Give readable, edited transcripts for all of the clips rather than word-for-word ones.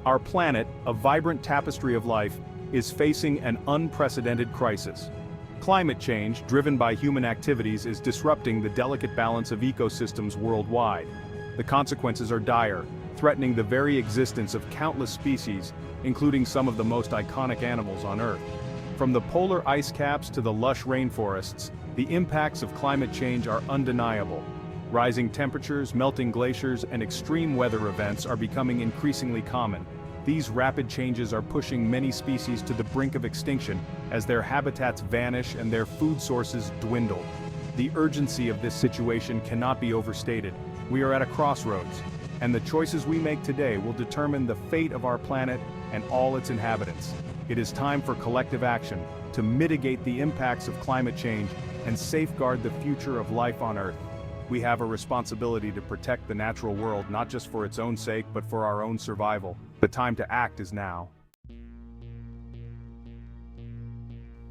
Our planet, a vibrant tapestry of life, is facing an unprecedented crisis. Climate change, driven by human activities, is disrupting the delicate balance of ecosystems worldwide. The consequences are dire, threatening the very existence of countless species, including some of the most iconic animals on Earth. From the polar ice caps to the lush rainforests, the impacts of climate change are undeniable. Rising temperatures, melting glaciers, and extreme weather events are becoming increasingly common. These rapid changes are pushing many species to the brink of extinction as their habitats vanish and their food sources dwindle. The urgency of this situation cannot be overstated. We are at a crossroads, and the choices we make today will determine the fate of our planet and all its inhabitants. It is time for collective action to mitigate the impacts of climate change and safeguard the future of life on Earth. We have a responsibility to protect the natural world not just for its own sake but for our own survival. The time to act is now.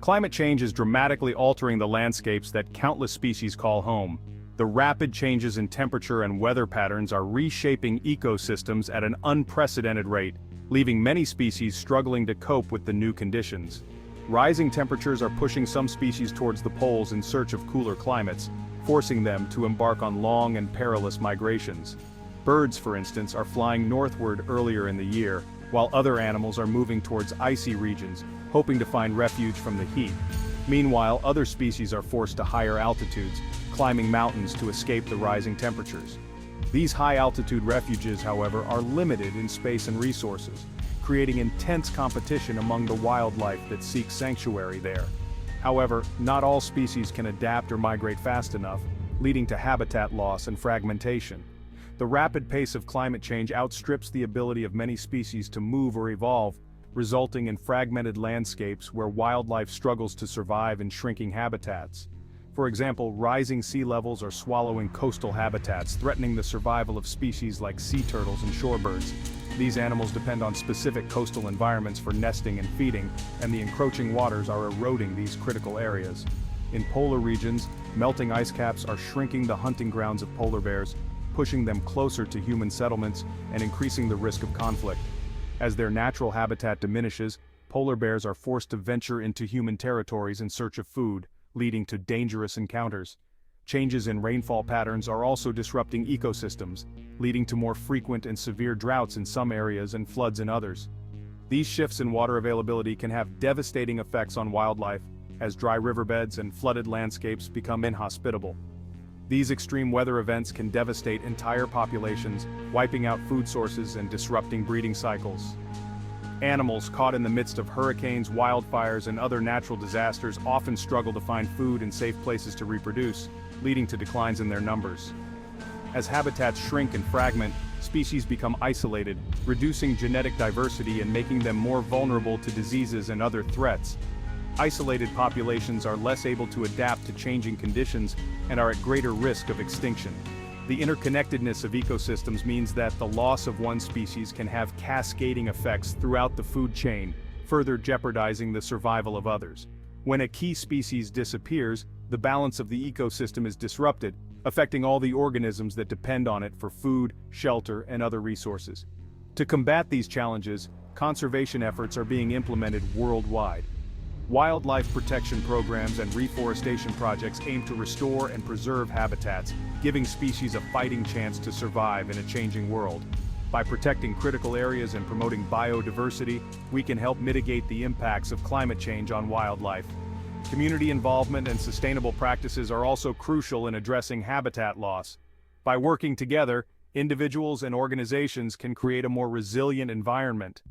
Climate change is dramatically altering the landscapes that countless species call home. The rapid changes in temperature and weather patterns are reshaping ecosystems at an unprecedented rate, leaving many species struggling to cope with the new conditions. Rising temperatures are pushing some species towards the poles in search of cooler climates, forcing them to embark on long and perilous migrations. Birds, for instance, are flying northward earlier in the year, while other animals are moving towards icy regions, hoping to find refuge from the heat. Meanwhile, other species are forced to higher altitudes, climbing mountains to escape the rising temperatures. These high-altitude refuges, however, are limited in space and resources, creating intense competition among the wildlife that seeks sanctuary there. However, not all species can adapt or migrate fast enough, leading to habitat loss and fragmentation. The rapid pace of climate change outstrips the ability of many species to move or evolve, resulting in fragmented landscapes where wildlife struggles to survive in shrinking habitats. For example, rising sea levels are swallowing coastal habitats, threatening the survival of species like sea turtles and shorebirds. These animals depend on specific coastal environments for nesting and feeding, and the encroaching waters are eroding these critical areas. In polar regions, melting ice caps are shrinking the hunting grounds of polar bears, pushing them closer to human settlements and increasing the risk of conflict. As their natural habitat diminishes, polar bears are forced to venture into human territories in search of food, leading to dangerous encounters. Changes in rainfall patterns are also disrupting ecosystems, leading to more frequent and severe droughts in some areas and floods in others. These shifts in water availability can have devastating effects on wildlife, as dry riverbeds and flooded landscapes become inhospitable. These extreme weather events can devastate entire populations, wiping out food sources and disrupting breeding cycles. Animals caught in the midst of hurricanes, wildfires, and other natural disasters often struggle to find food and safe places to reproduce, leading to declines in their numbers. As habitats shrink and fragment, species become isolated, reducing genetic diversity and making them more vulnerable to diseases and other threats. Isolated populations are less able to adapt to changing conditions and are at greater risk of extinction. The interconnectedness of ecosystems means that the loss of one species can have cascading effects throughout the food chain, further jeopardizing the survival of others. When a key species disappears, the balance of the ecosystem is disrupted, affecting all the organisms that depend on it for food, shelter, and other resources. To combat these challenges, conservation efforts are being implemented worldwide. Wildlife protection programs and reforestation projects aim to restore and preserve habitats, giving species a fighting chance to survive in a changing world. By protecting critical areas and promoting biodiversity, we can help mitigate the impacts of climate change on wildlife. Community involvement and sustainable practices are also crucial in addressing habitat loss. By working together, individuals and organizations can create a more resilient environment.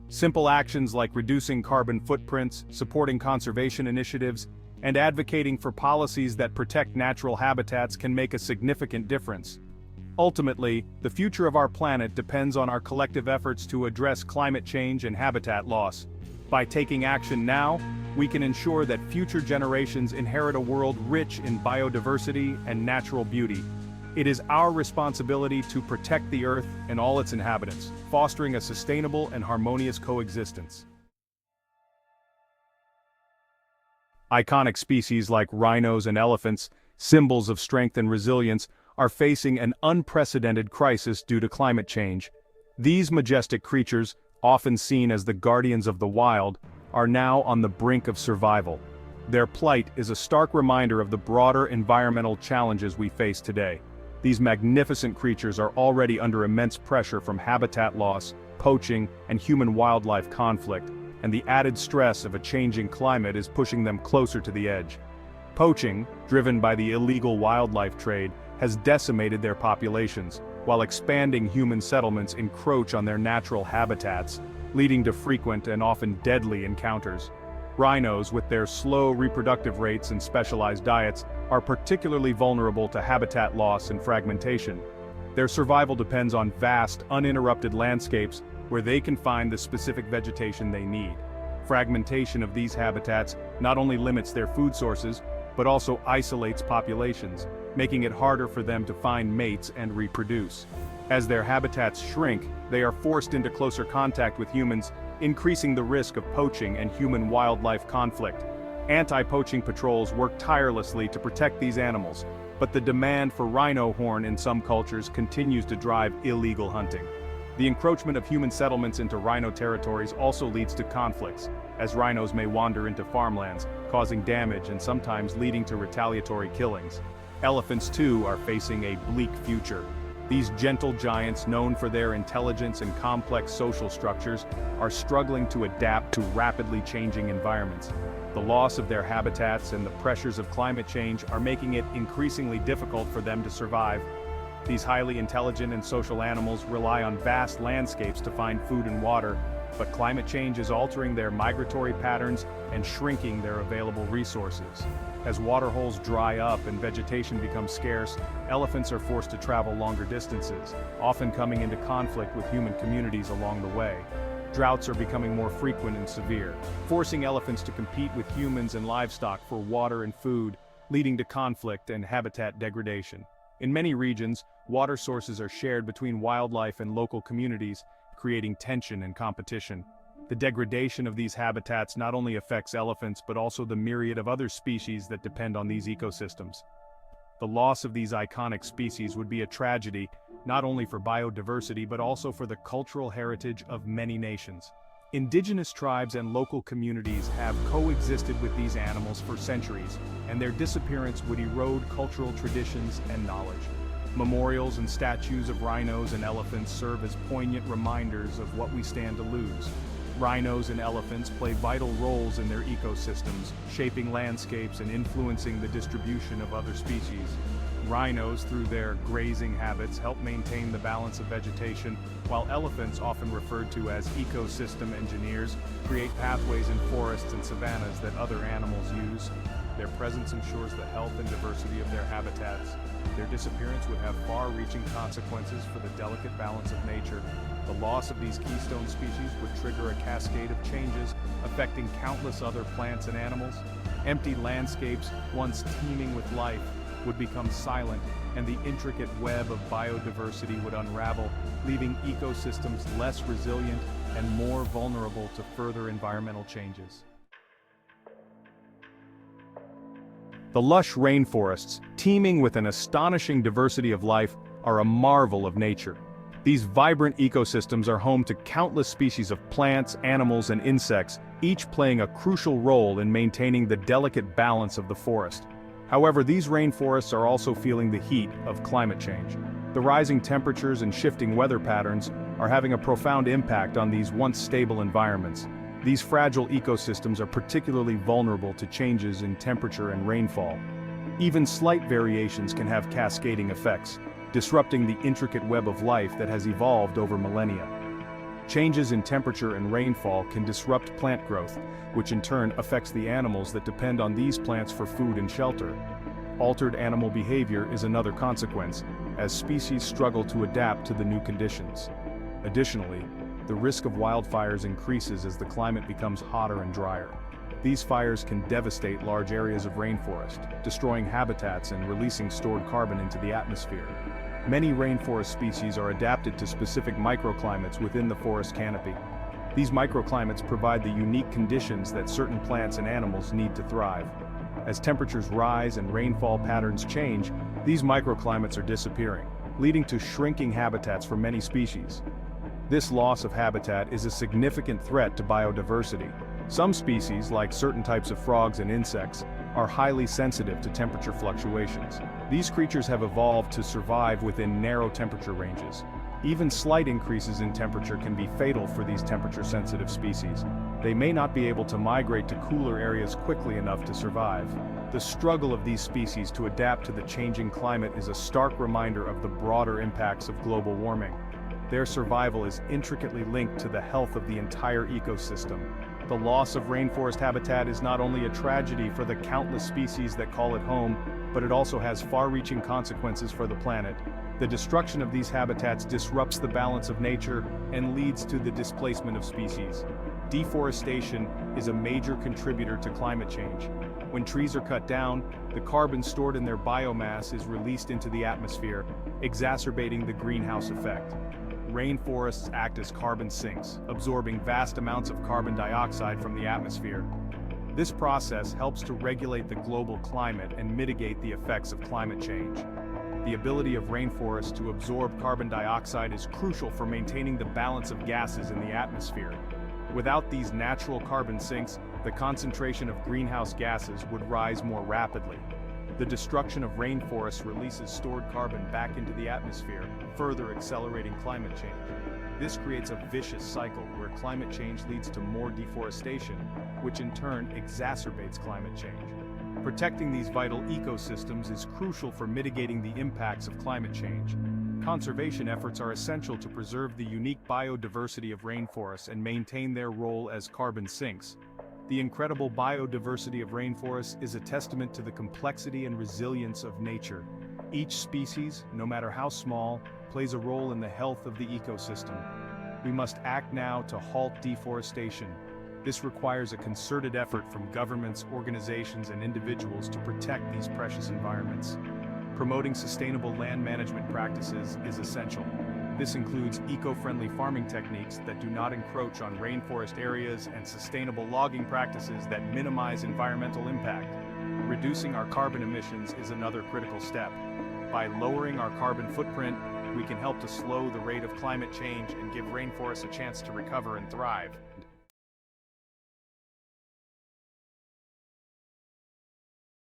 Simple actions like reducing carbon footprints, supporting conservation initiatives, and advocating for policies that protect natural habitats can make a significant difference. Ultimately, the future of our planet depends on our collective efforts to address climate change and habitat loss. By taking action now, we can ensure that future generations inherit a world rich in biodiversity and natural beauty. It is our responsibility to protect the Earth and all its inhabitants, fostering a sustainable and harmonious coexistence. Iconic species like rhinos and elephants, symbols of strength and resilience, are facing an unprecedented crisis due to climate change. These majestic creatures, often seen as the guardians of the wild, are now on the brink of survival. Their plight is a stark reminder of the broader environmental challenges we face today. These magnificent creatures are already under immense pressure from habitat loss, poaching, and human-wildlife conflict, and the added stress of a changing climate is pushing them closer to the edge. Poaching, driven by the illegal wildlife trade, has decimated their populations, while expanding human settlements encroach on their natural habitats, leading to frequent and often deadly encounters. Rhinos, with their slow reproductive rates and specialized diets, are particularly vulnerable to habitat loss and fragmentation. Their survival depends on vast, uninterrupted landscapes where they can find the specific vegetation they need. Fragmentation of these habitats not only limits their food sources, but also isolates populations, making it harder for them to find mates and reproduce. As their habitats shrink, they are forced into closer contact with humans, increasing the risk of poaching and human-wildlife conflict. Anti-poaching patrols work tirelessly to protect these animals, but the demand for rhino horn in some cultures continues to drive illegal hunting. The encroachment of human settlements into rhino territories also leads to conflicts, as rhinos may wander into farmlands, causing damage and sometimes leading to retaliatory killings. Elephants, too, are facing a bleak future. These gentle giants, known for their intelligence and complex social structures, are struggling to adapt to rapidly changing environments. The loss of their habitats and the pressures of climate change are making it increasingly difficult for them to survive. These highly intelligent and social animals rely on vast landscapes to find food and water, but climate change is altering their migratory patterns and shrinking their available resources. As waterholes dry up and vegetation becomes scarce, elephants are forced to travel longer distances, often coming into conflict with human communities along the way. Droughts are becoming more frequent and severe, forcing elephants to compete with humans and livestock for water and food, leading to conflict and habitat degradation. In many regions, water sources are shared between wildlife and local communities, creating tension and competition. The degradation of these habitats not only affects elephants but also the myriad of other species that depend on these ecosystems. The loss of these iconic species would be a tragedy, not only for biodiversity but also for the cultural heritage of many nations. Indigenous tribes and local communities have coexisted with these animals for centuries, and their disappearance would erode cultural traditions and knowledge. Memorials and statues of rhinos and elephants serve as poignant reminders of what we stand to lose. Rhinos and elephants play vital roles in their ecosystems, shaping landscapes and influencing the distribution of other species. Rhinos, through their grazing habits, help maintain the balance of vegetation, while elephants, often referred to as ecosystem engineers, create pathways in forests and savannas that other animals use. Their presence ensures the health and diversity of their habitats. Their disappearance would have far-reaching consequences for the delicate balance of nature. The loss of these keystone species would trigger a cascade of changes, affecting countless other plants and animals. Empty landscapes, once teeming with life, would become silent, and the intricate web of biodiversity would unravel, leaving ecosystems less resilient and more vulnerable to further environmental changes. The lush rainforests, teeming with an astonishing diversity of life, are a marvel of nature. These vibrant ecosystems are home to countless species of plants, animals, and insects, each playing a crucial role in maintaining the delicate balance of the forest. However, these rainforests are also feeling the heat of climate change. The rising temperatures and shifting weather patterns are having a profound impact on these once stable environments. These fragile ecosystems are particularly vulnerable to changes in temperature and rainfall. Even slight variations can have cascading effects, disrupting the intricate web of life that has evolved over millennia. Changes in temperature and rainfall can disrupt plant growth, which in turn affects the animals that depend on these plants for food and shelter. Altered animal behavior is another consequence, as species struggle to adapt to the new conditions. Additionally, the risk of wildfires increases as the climate becomes hotter and drier. These fires can devastate large areas of rainforest, destroying habitats and releasing stored carbon into the atmosphere. Many rainforest species are adapted to specific microclimates within the forest canopy. These microclimates provide the unique conditions that certain plants and animals need to thrive. As temperatures rise and rainfall patterns change, these microclimates are disappearing, leading to shrinking habitats for many species. This loss of habitat is a significant threat to biodiversity. Some species, like certain types of frogs and insects, are highly sensitive to temperature fluctuations. These creatures have evolved to survive within narrow temperature ranges. Even slight increases in temperature can be fatal for these temperature-sensitive species. They may not be able to migrate to cooler areas quickly enough to survive. The struggle of these species to adapt to the changing climate is a stark reminder of the broader impacts of global warming. Their survival is intricately linked to the health of the entire ecosystem. The loss of rainforest habitat is not only a tragedy for the countless species that call it home, but it also has far-reaching consequences for the planet. The destruction of these habitats disrupts the balance of nature and leads to the displacement of species. Deforestation is a major contributor to climate change. When trees are cut down, the carbon stored in their biomass is released into the atmosphere, exacerbating the greenhouse effect. Rainforests act as carbon sinks, absorbing vast amounts of carbon dioxide from the atmosphere. This process helps to regulate the global climate and mitigate the effects of climate change. The ability of rainforests to absorb carbon dioxide is crucial for maintaining the balance of gases in the atmosphere. Without these natural carbon sinks, the concentration of greenhouse gases would rise more rapidly. The destruction of rainforests releases stored carbon back into the atmosphere, further accelerating climate change. This creates a vicious cycle where climate change leads to more deforestation, which in turn exacerbates climate change. Protecting these vital ecosystems is crucial for mitigating the impacts of climate change. Conservation efforts are essential to preserve the unique biodiversity of rainforests and maintain their role as carbon sinks. The incredible biodiversity of rainforests is a testament to the complexity and resilience of nature. Each species, no matter how small, plays a role in the health of the ecosystem. We must act now to halt deforestation. This requires a concerted effort from governments, organizations, and individuals to protect these precious environments. Promoting sustainable land management practices is essential. This includes eco-friendly farming techniques that do not encroach on rainforest areas and sustainable logging practices that minimize environmental impact. Reducing our carbon emissions is another critical step. By lowering our carbon footprint, we can help to slow the rate of climate change and give rainforests a chance to recover and thrive.